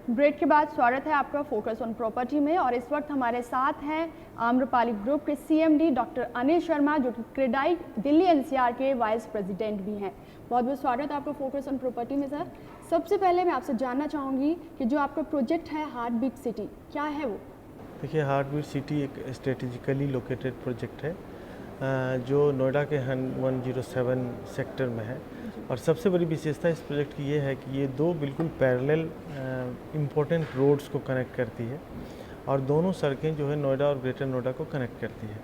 Break के बाद स्वागत है आपका फोकस ऑन प्रॉपर्टी में। और इस वक्त हमारे साथ हैं आम्रपाली ग्रुप के सीएमडी डॉक्टर अनिल शर्मा, जो कि क्रेडाई दिल्ली एनसीआर के वाइस प्रेसिडेंट भी हैं। बहुत बहुत स्वागत है आपका फोकस ऑन प्रॉपर्टी में सर। सबसे पहले मैं आपसे जानना चाहूँगी कि जो आपका प्रोजेक्ट है हार्ट बीट सिटी, क्या है वो? देखिए, हार्ट बीट सिटी एक स्ट्रेटेजिकली लोकेटेड प्रोजेक्ट है जो नोएडा के 107 सेक्टर में है। और सबसे बड़ी विशेषता इस प्रोजेक्ट की ये है कि ये दो बिल्कुल पैरेलल इम्पोर्टेंट रोड्स को कनेक्ट करती है और दोनों सड़कें जो है नोएडा और ग्रेटर नोएडा को कनेक्ट करती है।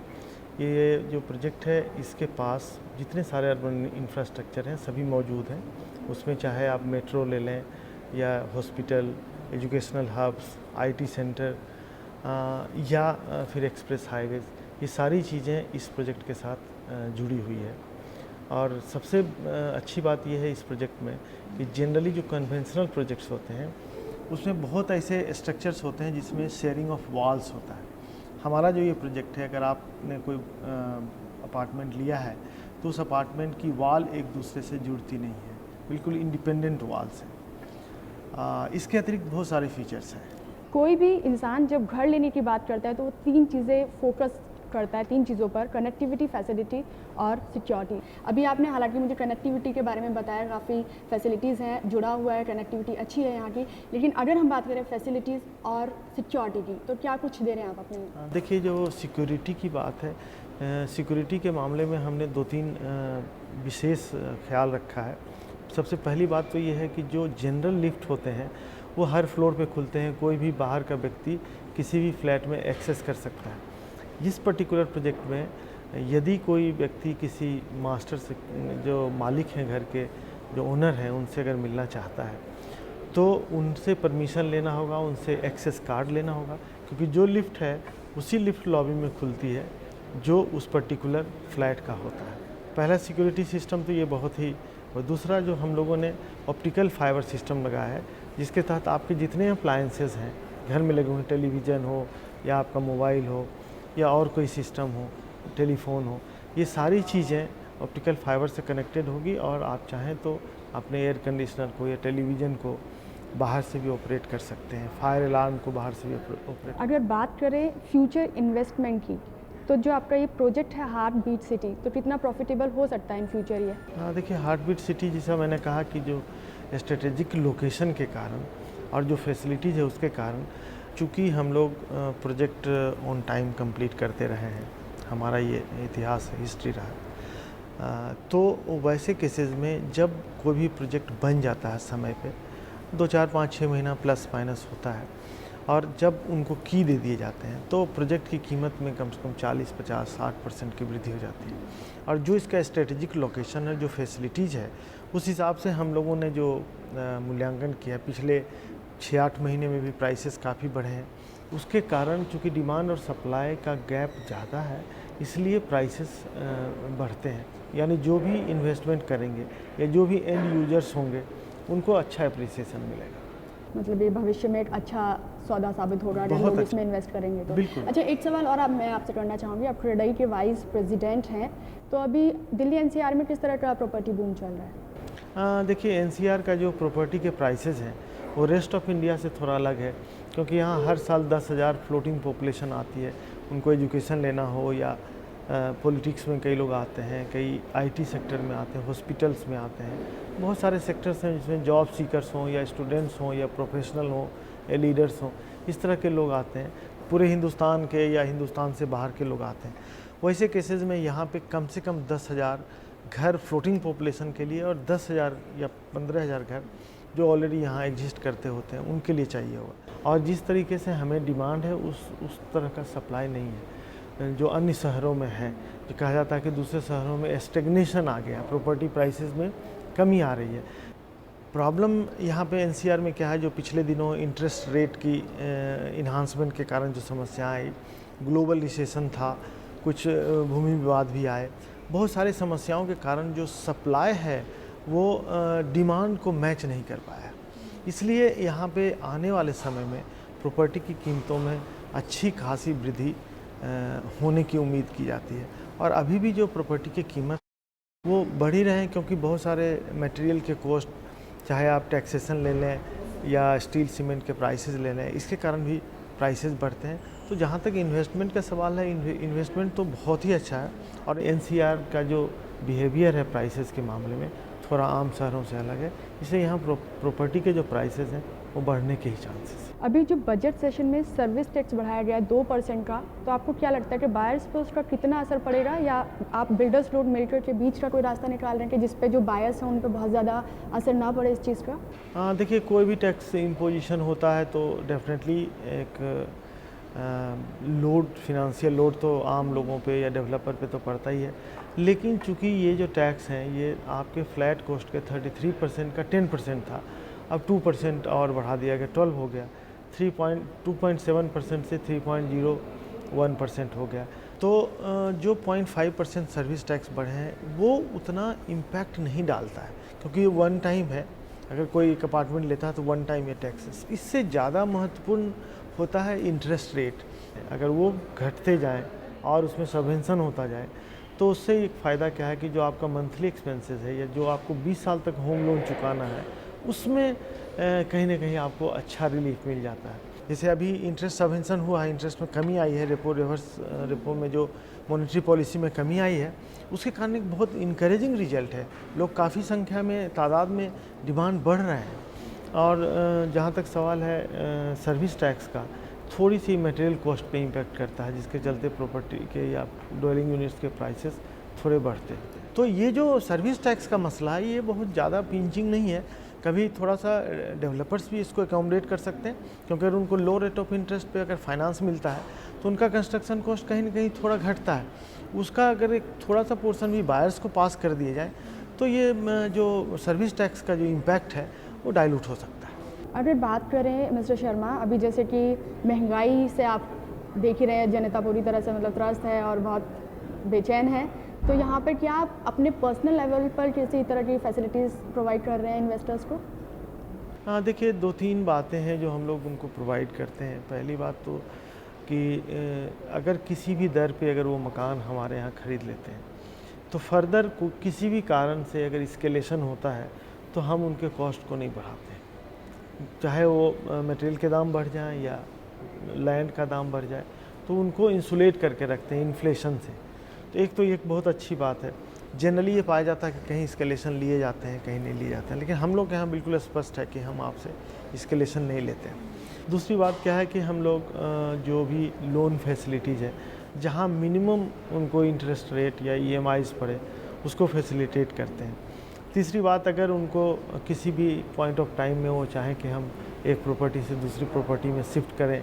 ये जो प्रोजेक्ट है इसके पास जितने सारे अर्बन इंफ्रास्ट्रक्चर हैं सभी मौजूद हैं। उसमें चाहे आप मेट्रो ले लें या hospital, educational hubs, IT centre या फिर एक्सप्रेस हाईवेज़, ये सारी चीज़ें इस प्रोजेक्ट के साथ जुड़ी हुई है। और सबसे अच्छी बात यह है इस प्रोजेक्ट में कि जनरली जो कन्वेंशनल प्रोजेक्ट्स होते हैं उसमें बहुत ऐसे स्ट्रक्चर्स होते हैं जिसमें शेयरिंग ऑफ वॉल्स होता है। हमारा जो ये प्रोजेक्ट है, अगर आपने कोई अपार्टमेंट लिया है तो उस अपार्टमेंट की वॉल एक दूसरे से जुड़ती नहीं है, बिल्कुल इंडिपेंडेंट वॉल्स हैं। इसके अतिरिक्त बहुत सारे फीचर्स हैं। कोई भी इंसान जब घर लेने की बात करता है तो वो तीन चीज़ें फोकस करता है, तीन चीज़ों पर: कनेक्टिविटी, फैसिलिटी और सिक्योरिटी। अभी आपने हालांकि मुझे कनेक्टिविटी के बारे में बताया, काफ़ी फैसिलिटीज़ हैं, जुड़ा हुआ है, कनेक्टिविटी अच्छी है यहाँ की। लेकिन अगर हम बात करें फैसिलिटीज़ और सिक्योरिटी की, तो क्या कुछ दे रहे हैं आप अपने? देखिए, जो सिक्योरिटी की बात है, सिक्योरिटी के मामले में हमने दो तीन विशेष ख्याल रखा है। सबसे पहली बात तो ये है कि जो जनरल लिफ्ट होते हैं वो हर फ्लोर पे खुलते हैं, कोई भी बाहर का व्यक्ति किसी भी फ्लैट में एक्सेस कर सकता है। इस पर्टिकुलर प्रोजेक्ट में यदि कोई व्यक्ति किसी मास्टर से, जो मालिक हैं घर के, जो ओनर हैं, उनसे अगर मिलना चाहता है तो उनसे परमिशन लेना होगा, उनसे एक्सेस कार्ड लेना होगा, क्योंकि जो लिफ्ट है उसी लिफ्ट लॉबी में खुलती है जो उस पर्टिकुलर फ्लैट का होता है। पहला सिक्योरिटी सिस्टम तो ये बहुत ही। और दूसरा, जो हम लोगों ने ऑप्टिकल फाइबर सिस्टम लगाया है जिसके तहत आपके जितने अप्लायंसेस हैं घर में लगे हुए, टेलीविज़न हो या आपका मोबाइल हो या और कोई सिस्टम हो, टेलीफोन हो, ये सारी चीज़ें ऑप्टिकल फाइबर से कनेक्टेड होगी और आप चाहें तो अपने एयर कंडीशनर को या टेलीविज़न को बाहर से भी ऑपरेट कर सकते हैं, फायर अलार्म को बाहर से भी ऑपरेट। अगर बात करें फ्यूचर इन्वेस्टमेंट की, तो जो आपका ये प्रोजेक्ट है हार्ट बीट सिटी, तो कितना प्रॉफिटेबल हो सकता है इन फ्यूचर ये? हाँ, देखिए, हार्ट बीट सिटी, जैसा मैंने कहा कि जो स्ट्रेटेजिक लोकेशन के कारण और जो फैसिलिटीज़ है उसके कारण, चूँकि हम लोग प्रोजेक्ट ऑन टाइम कंप्लीट करते रहे हैं, हमारा ये इतिहास है, हिस्ट्री रहा है, तो वैसे केसेस में जब कोई भी प्रोजेक्ट बन जाता है समय पे 2, 4, 5, 6 महीना प्लस माइनस होता है, और जब उनको की दे दिए जाते हैं तो प्रोजेक्ट की कीमत में कम से कम 40, 50, 60% की वृद्धि हो जाती है। और जो इसका स्ट्रेटेजिक लोकेशन है, जो फैसिलिटीज़ है, उस हिसाब से हम लोगों ने जो मूल्यांकन किया, पिछले 6-8 महीने में भी प्राइसेस काफ़ी बढ़े हैं। उसके कारण चूँकि डिमांड और सप्लाई का गैप ज़्यादा है, इसलिए प्राइसेस बढ़ते हैं। यानी जो भी इन्वेस्टमेंट करेंगे या जो भी एंड यूजर्स होंगे उनको अच्छा अप्रिसिएशन मिलेगा। मतलब ये भविष्य में एक अच्छा सौदा साबित होगा अगर लोग इसमें इन्वेस्ट करेंगे तो। बिल्कुल। अच्छा, एक सवाल और मैं आपसे करना चाहूँगी। आप क्रेडाई के वाइस प्रेसिडेंट हैं, तो अभी दिल्ली एनसीआर में किस तरह का प्रॉपर्टी बूम चल रहा है? देखिए, एनसीआर का जो प्रॉपर्टी के प्राइसेस हैं वो रेस्ट ऑफ इंडिया से थोड़ा अलग है, क्योंकि यहाँ हर साल 10,000 फ्लोटिंग पॉपुलेशन आती है। उनको एजुकेशन लेना हो या पॉलिटिक्स में कई लोग आते हैं, कई आईटी सेक्टर में आते हैं, हॉस्पिटल्स में आते हैं, बहुत सारे सेक्टर्स हैं जिसमें जॉब सीकर्स हों या स्टूडेंट्स हों या प्रोफेशनल हों या लीडर्स हों, इस तरह के लोग आते हैं। पूरे हिंदुस्तान के या हिंदुस्तान से बाहर के लोग आते हैं। वैसे केसेस में यहाँ पे कम से कम 10,000 घर फ्लोटिंग पॉपुलेशन के लिए और 10,000 या 15,000 घर जो ऑलरेडी यहाँ एग्जिस्ट करते होते हैं उनके लिए चाहिए होगा। और जिस तरीके से हमें डिमांड है उस तरह का सप्लाई नहीं है जो अन्य शहरों में है। जो कहा जाता है कि दूसरे शहरों में स्टेग्नेशन आ गया, प्रॉपर्टी प्राइसेस में कमी आ रही है। प्रॉब्लम यहाँ पे एनसीआर में क्या है, जो पिछले दिनों इंटरेस्ट रेट की इन्हांसमेंट के कारण जो समस्या आई, ग्लोबल रिसेशन था, कुछ भूमि विवाद भी आए, बहुत सारी समस्याओं के कारण जो सप्लाई है वो डिमांड को मैच नहीं कर पाया। इसलिए यहाँ पे आने वाले समय में प्रॉपर्टी की कीमतों में अच्छी खासी वृद्धि होने की उम्मीद की जाती है। और अभी भी जो प्रॉपर्टी की कीमत वो बढ़ ही रहे हैं, क्योंकि बहुत सारे मटेरियल के कॉस्ट, चाहे आप टैक्सेशन ले लें या स्टील सीमेंट के प्राइसेस ले लें, इसके कारण भी प्राइसेस बढ़ते हैं। तो जहाँ तक इन्वेस्टमेंट का सवाल है, इन्वेस्टमेंट तो बहुत ही अच्छा है और एनसीआर का जो बिहेवियर है प्राइसेस के मामले में थोड़ा आम शहरों से अलग है, इसलिए यहाँ प्रॉपर्टी के जो प्राइसेस हैं वो बढ़ने के ही चांसेस हैं। अभी जो बजट सेशन में सर्विस टैक्स बढ़ाया गया है 2% का, तो आपको क्या लगता है कि बायर्स पे उसका कितना असर पड़ेगा, या आप बिल्डर्स रोड मेकर के बीच का कोई रास्ता निकाल रहे हैं कि जिस पे जो बायर्स हैं उन पे बहुत ज़्यादा असर ना पड़े इस चीज़ का? हाँ, देखिए, कोई भी टैक्स इम्पोजिशन होता है तो डेफिनेटली एक लोड, फिनेंशियल लोड तो आम लोगों पे या डेवलपर पे तो पड़ता ही है। लेकिन चूंकि ये जो टैक्स हैं ये आपके फ्लैट कॉस्ट के 33% का 10% था, अब 2% और बढ़ा दिया गया, 12 हो गया, 2.7% से 3.01% हो गया। तो जो 0.5% सर्विस टैक्स बढ़े हैं वो उतना इम्पैक्ट नहीं डालता है, क्योंकि ये वन टाइम है। अगर कोई एक अपार्टमेंट लेता है तो वन टाइम ये टैक्स। इससे ज़्यादा महत्वपूर्ण होता है इंटरेस्ट रेट। अगर वो घटते जाएं और उसमें सबवेंशन होता जाए तो उससे एक फ़ायदा क्या है कि जो आपका मंथली एक्सपेंसेस है या जो आपको 20 साल तक होम लोन चुकाना है उसमें कहीं ना कहीं आपको अच्छा रिलीफ मिल जाता है। जैसे अभी इंटरेस्ट सबवेंशन हुआ है, इंटरेस्ट में कमी आई है, रेपो रिवर्स रेपो में जो मॉनेटरी पॉलिसी में कमी आई है, उसके कारण एक बहुत इनकरेजिंग रिजल्ट है। लोग काफ़ी संख्या में, तादाद में डिमांड बढ़ रहे हैं। और जहाँ तक सवाल है सर्विस टैक्स का, थोड़ी सी मटेरियल कॉस्ट पे इम्पैक्ट करता है, जिसके चलते प्रॉपर्टी के या ड्वेलिंग यूनिट्स के प्राइसेस थोड़े बढ़ते हैं। तो ये जो सर्विस टैक्स का मसला है ये बहुत ज़्यादा पिंचिंग नहीं है। कभी थोड़ा सा डेवलपर्स भी इसको अकोमोडेट कर सकते हैं, क्योंकि अगर उनको लो रेट ऑफ इंटरेस्ट पे अगर फाइनेंस मिलता है तो उनका कंस्ट्रक्शन कॉस्ट कहीं ना कहीं थोड़ा घटता है। उसका अगर एक थोड़ा सा पोर्शन भी बायर्स को पास कर दिया जाए तो ये जो सर्विस टैक्स का जो इम्पैक्ट है वो डाइल्यूट हो सकता है। अगर बात करें मिस्टर शर्मा, अभी जैसे कि महंगाई से आप देख ही रहे हैं, जनता पूरी तरह से मतलब त्रस्त है और बहुत बेचैन है, तो यहाँ पर क्या आप अपने पर्सनल लेवल पर किसी तरह की फैसिलिटीज़ प्रोवाइड कर रहे हैं इन्वेस्टर्स को? हाँ, देखिए, 2-3 बातें हैं जो हम लोग उनको प्रोवाइड करते हैं। पहली बात तो कि अगर किसी भी दर पे अगर वो मकान हमारे यहाँ ख़रीद लेते हैं तो फर्दर किसी भी कारण से अगर इस्केलेशन होता है तो हम उनके कॉस्ट को नहीं बढ़ाते, चाहे वो मटेरियल के दाम बढ़ जाएं या लैंड का दाम बढ़ जाए, तो उनको इंसुलेट करके रखते हैं इन्फ्लेशन से। तो एक तो ये बहुत अच्छी बात है। जनरली ये पाया जाता है कि कहीं इस्केलेशन लिए जाते हैं, कहीं नहीं लिए जाते हैं, लेकिन हम लोग के यहाँ बिल्कुल स्पष्ट है कि हम आपसे इस्केलेशन नहीं लेते हैं। दूसरी बात क्या है कि हम लोग जो भी लोन फैसिलिटीज़ है, जहाँ मिनिमम उनको इंटरेस्ट रेट या EMIs पड़े, उसको फैसिलिटेट करते हैं। तीसरी बात, अगर उनको किसी भी पॉइंट ऑफ टाइम में वो चाहें कि हम एक प्रॉपर्टी से दूसरी प्रॉपर्टी में शिफ्ट करें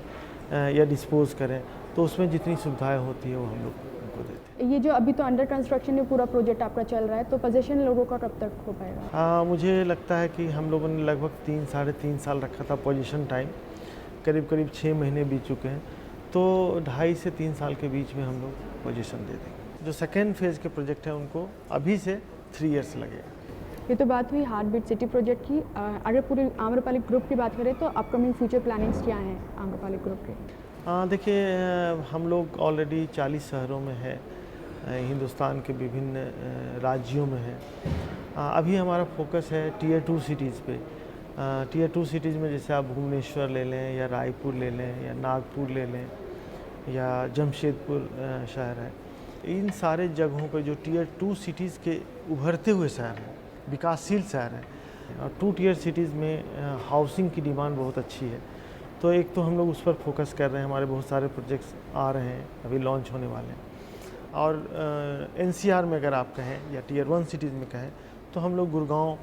या डिस्पोज करें, तो उसमें जितनी सुविधाएं होती है वो हम लोग उनको देते हैं। ये जो अभी तो अंडर कंस्ट्रक्शन पूरा प्रोजेक्ट आपका चल रहा है, तो पोजीशन लोगों का कब तक हो पाएगा? मुझे लगता है कि हम लोगों ने लगभग 3-3.5 साल रखा था पोजीशन टाइम, करीब 6 महीने बीत चुके हैं, तो 2.5 से 3 साल के बीच में हम लोग पोजीशन दे देंगे। जो सेकेंड फेज़ के प्रोजेक्ट हैं उनको अभी से 3 ईयर्स लगेगा। ये तो बात हुई हार्ट बीट सिटी प्रोजेक्ट की। अगर पूरे आम्रपाली ग्रुप की बात करें तो अपकमिंग फ्यूचर प्लानिंग्स क्या हैं आम्रपाली ग्रुप के? देखिए, हम लोग ऑलरेडी 40 शहरों में है, हिंदुस्तान के विभिन्न राज्यों में है। अभी हमारा फोकस है टीयर 2 सिटीज़ पे। टीयर 2 सिटीज़ में जैसे आप भुवनेश्वर ले लें या रायपुर ले लें या नागपुर ले लें या जमशेदपुर शहर है, इन सारे जगहों पर जो टीयर 2 सिटीज़ के उभरते हुए शहर हैं, विकासशील शहर हैं, और 2 टीयर सिटीज़ में हाउसिंग की डिमांड बहुत अच्छी है। तो एक तो हम लोग उस पर फोकस कर रहे हैं, हमारे बहुत सारे प्रोजेक्ट्स आ रहे हैं, अभी लॉन्च होने वाले हैं। और NCR में अगर आप कहें या टीयर 1 सिटीज़ में कहें तो हम लोग गुड़गांव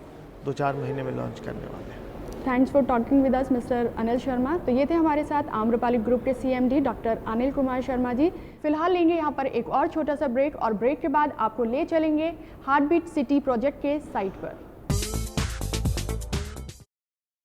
2-4 महीने में लॉन्च करने वाले हैं। Thanks for talking with us mister Anil Sharma. तो ये थे हमारे साथ आम्रपाली ग्रुप के CMD डॉक्टर अनिल कुमार शर्मा जी। फिलहाल लेंगे यहाँ पर एक और छोटा सा ब्रेक, और ब्रेक के बाद आपको ले चलेंगे हार्ट बीट सिटी प्रोजेक्ट के साइट पर।